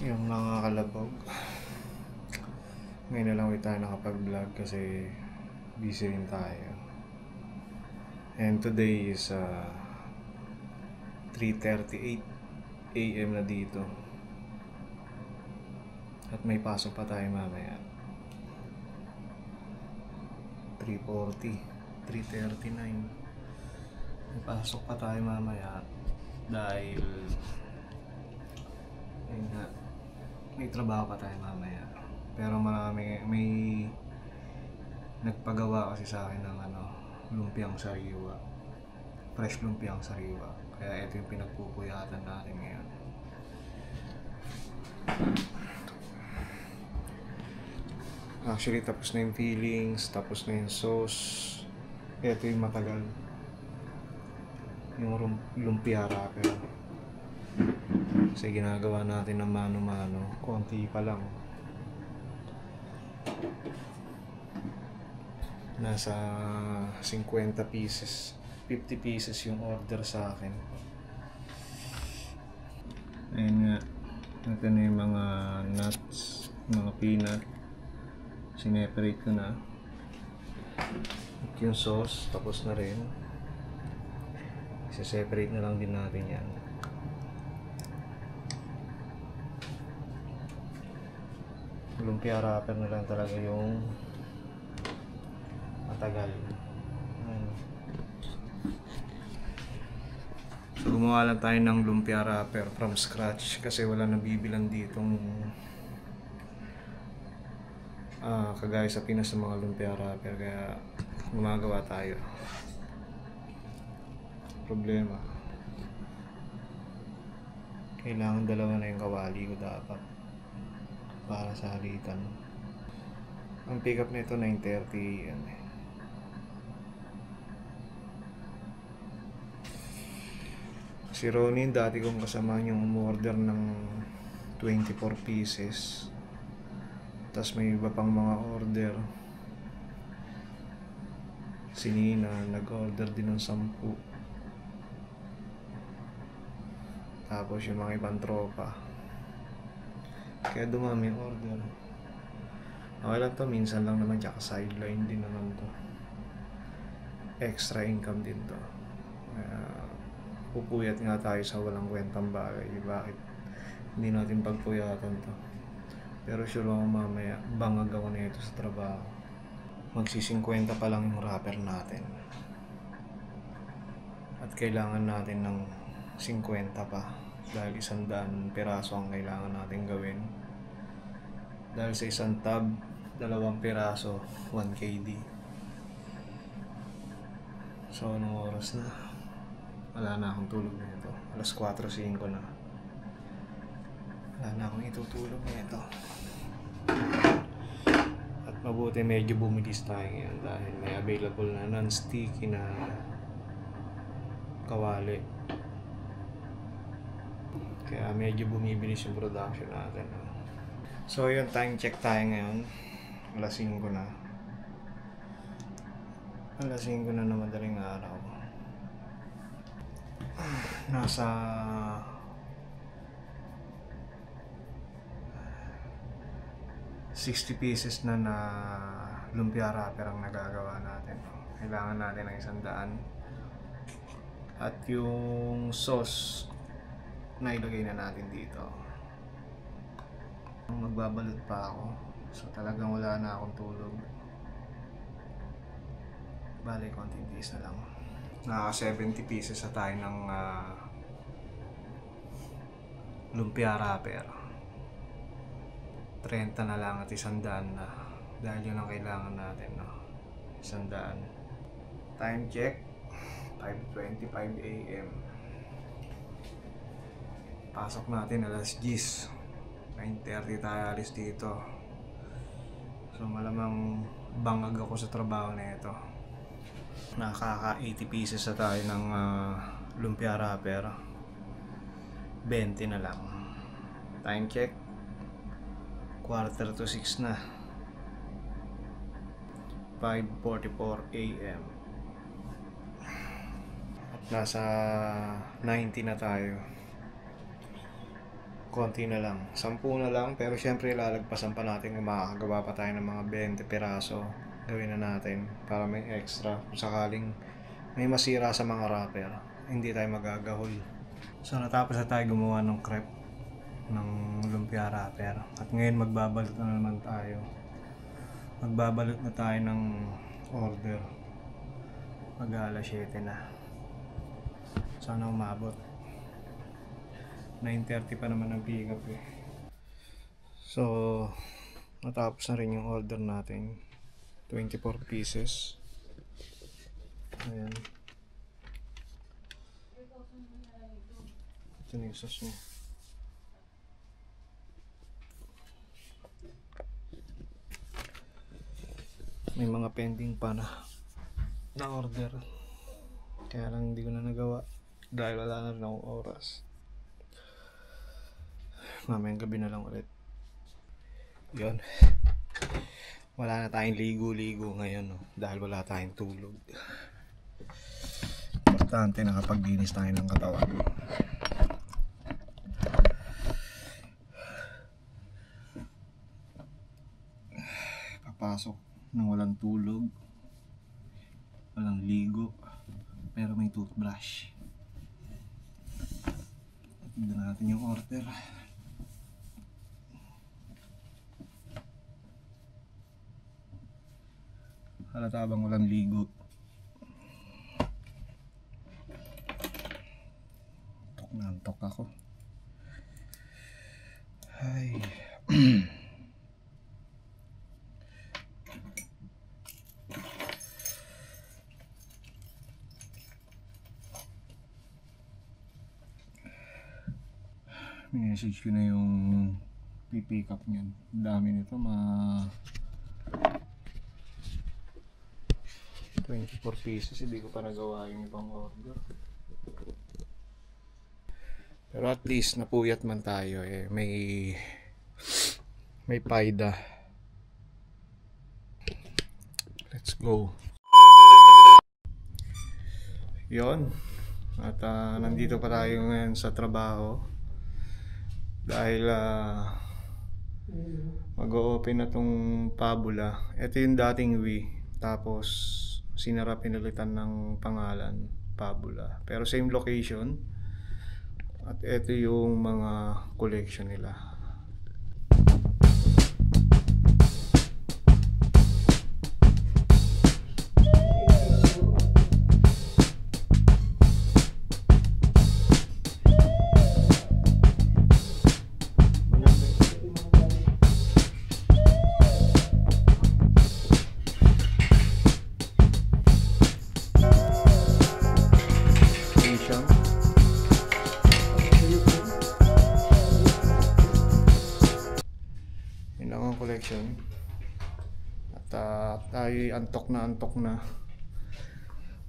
Yung nakakalabog. Ngayon na lang ulit tayo nakapag-vlog kasi busy rin tayo. And today is 3:38 AM na dito. At may pasok pa tayo mamaya. 3:40, 3:39. May pasok pa tayo mamaya dahil may trabaho pa tayo mamaya. Pero may nagpagawa kasi sa akin ng lumpiang sariwa. Fresh lumpiang sariwa. Kaya ito yung pinagpupuyatan natin ngayon. Actually, tapos na yung fillings, tapos na yung sauce. Ito yung matagal. Yung lumpia wrapper. Kasi ginagawa natin ng mano-mano. Konti pa lang. Nasa 50 pieces. 50 pieces yung order sa akin. Ayun nga. Ito na yung mga nuts, mga peanut. Sineparate ko na. At yung sauce, tapos na rin. Isa-separate na lang din natin yan. Lumpia wrapper na lang talaga yung matagal. So gumawa lang tayo ng lumpia wrapper from scratch kasi wala nabibilan ditong kagaya sa Pinas ng mga lumpia wrapper, kaya gumagawa tayo. Problema, kailangan dalawa na yung kawali ko dapat para sa halitan. Ang pick up nito 9:30 yan eh. Si Ronnie, dati kong kasama yung umorder ng 24 pieces. Tapos may iba pang mga order. Si Nina, nag-order din ng 10. Tapos yung mga ibang tropa. Kaya dumami yung order. Okay lang to, minsan lang naman, tsaka sideline din naman to. Extra income din to. Pupuyat nga tayo sa walang kwentang bagay. Bakit hindi natin pagpuyatan to? Pero sure ako mamaya bangag ako na ito sa trabaho. Magsi-50 pa lang yung wrapper natin. At kailangan natin ng 50 pa. Dahil 100 piraso ang kailangan natin gawin. Dahil sa isang tab, 2 piraso, 1 KD. So anong oras na? Wala na akong tulog na ito. Alas 4:05 na. Wala na akong itutulog na ito. At mabuti medyo bumilis tayo ngayon dahil may available na non-sticky na kawali. Kaya medyo bumibilis yung production natin. So yun, time check tayo ngayon. Alas 5 na. Alas 5 na madaling araw. Nasa 60 pieces na lumpia wrapper ang nagagawa natin. Kailangan natin ng 100. At yung sauce na ilagay na natin dito. Magbabalot pa ako. So talagang wala na akong tulog. Bale, konting piece na lang. Naka 70 pieces na tayo ng lumpia wrapper. 30 na lang at 100 na. Dahil yun ang kailangan natin, no? 100. Time check 5:25 AM. Pasok natin alas 10. 9:30 tayo alis dito. So malamang bangag ako sa trabaho na ito. Nakaka 80 pieces na tayo ng lumpia wrapper. 20 na lang. Time check 5:45 na. 5:44 AM. At nasa 90 na tayo. konti na lang, 10 na lang, pero syempre lalagpasan pa natin kung makakagawa pa tayo ng mga 20 piraso. Gawin na natin para may extra kung sakaling may masira sa mga wrapper, hindi tayo magagahol. So natapos na tayo gumawa ng crepe ng lumpia wrapper, at ngayon magbabalot na naman tayo. Magbabalot na tayo ng order. Mag-alas 7 na. Sana umabot. 9:30 pa naman ang pick up eh. So natapos na rin yung order natin. 24 pieces. Ayan. Ito na yung sauce niya. May mga pending pa na order, kaya lang hindi ko na nagawa dahil wala na rin akong oras. Mamayang gabi na lang ulit. Yun, wala na tayong ligo-ligo ngayon, no? Dahil wala tayong tulog. Importante nakapag-linis tayo ng katawan. Papasok nang walang tulog, walang ligo, pero may toothbrush. Tignan natin yung order. Halata bang walang ligo? Antok na antok ako. Ay. Minessage ko na yung pipick up niyan. Dami nito, 24 pieces. Hindi ko pa nagawa yung ibang order. Pero at least napuyat man tayo eh. May paida. Let's go. Yon. At nandito pa tayo ngayon sa trabaho. Dahil mag-o-open na tong Pabula. Ito yung dating Wii, tapos sinara, pinalitan ng pangalan Pabula, pero same location. At ito yung mga collection nila. Collection. At tayo antok na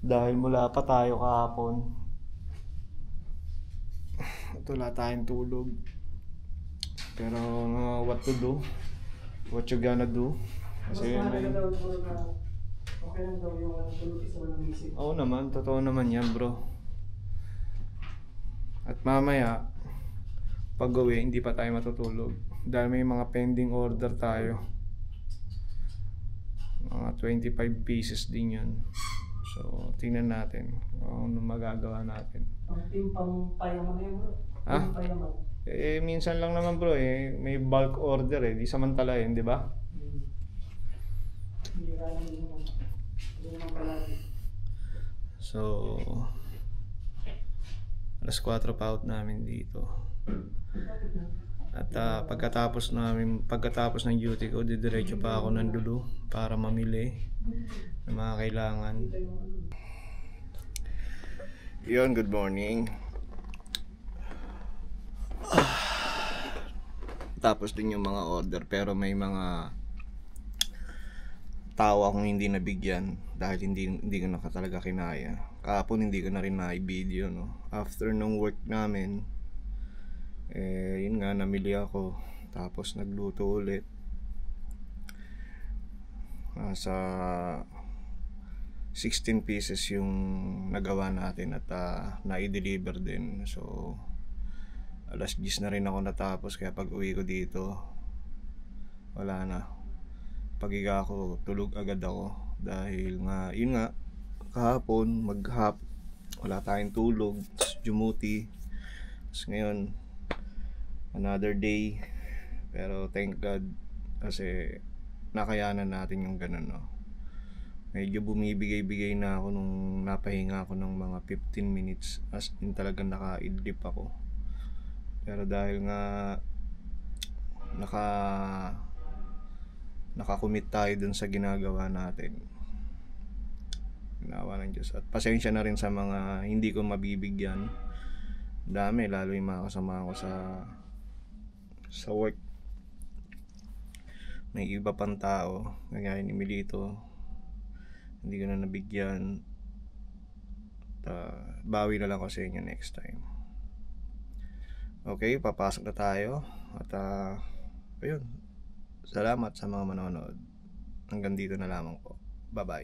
dahil mula pa tayo kahapon at wala tayong tulog, pero what to do, what you gonna do, kasi may okay lang daw yung tulog isa walang isip. Oo naman, totoo naman yan bro. At mamaya pag-uwi hindi pa tayo matutulog dahil may mga pending order tayo, mga 25 pieces din yan. So tingnan natin kung ano magagawa natin. Ang timpang payaman na yun bro. Payaman. Minsan lang naman bro eh, may bulk order eh, di samantalahin, di ba? Hindi ka lang yun ang palagi. So alas 4 pa out namin dito. At pagkatapos ng duty ko, didiretso pa ako ng Lulu para mamili ng mga kailangan. Yon, good morning. Tapos din yung mga order, pero may mga tao akong hindi nabigyan dahil hindi ko na talaga kinaya. Kahapon hindi ko na rin na-video, no. After nung work namin, yun nga, namili ako, tapos nagluto ulit. Nasa 16 pieces yung nagawa natin at na-deliver din. So Alas 10 na rin ako natapos, kaya pag uwi ko dito wala na. Pagiga ko, tulog agad ako. Dahil nga, yun nga, kahapon, wala tayong tulog, jumuti. Tapos ngayon, another day. Pero thank God, kasi nakayanan natin yung ganun, no? Medyo bumibigay-bigay na ako nung napahinga ako ng mga 15 minutes. As in talagang nakaidlip ako. Pero dahil nga nakakommit tayo dun sa ginagawa natin, ginawa ng Diyos. At pasensya na rin sa mga hindi ko mabibigyan. Dami, lalo yung mga kasama ko sa work. May iba pang tao, kaya ni Milito, hindi ko na nabigyan. Bawi na lang ko sa inyo next time. Okay, papasok na tayo. At ayun, salamat sa mga manonood. Hanggang dito na lamang po. Bye-bye.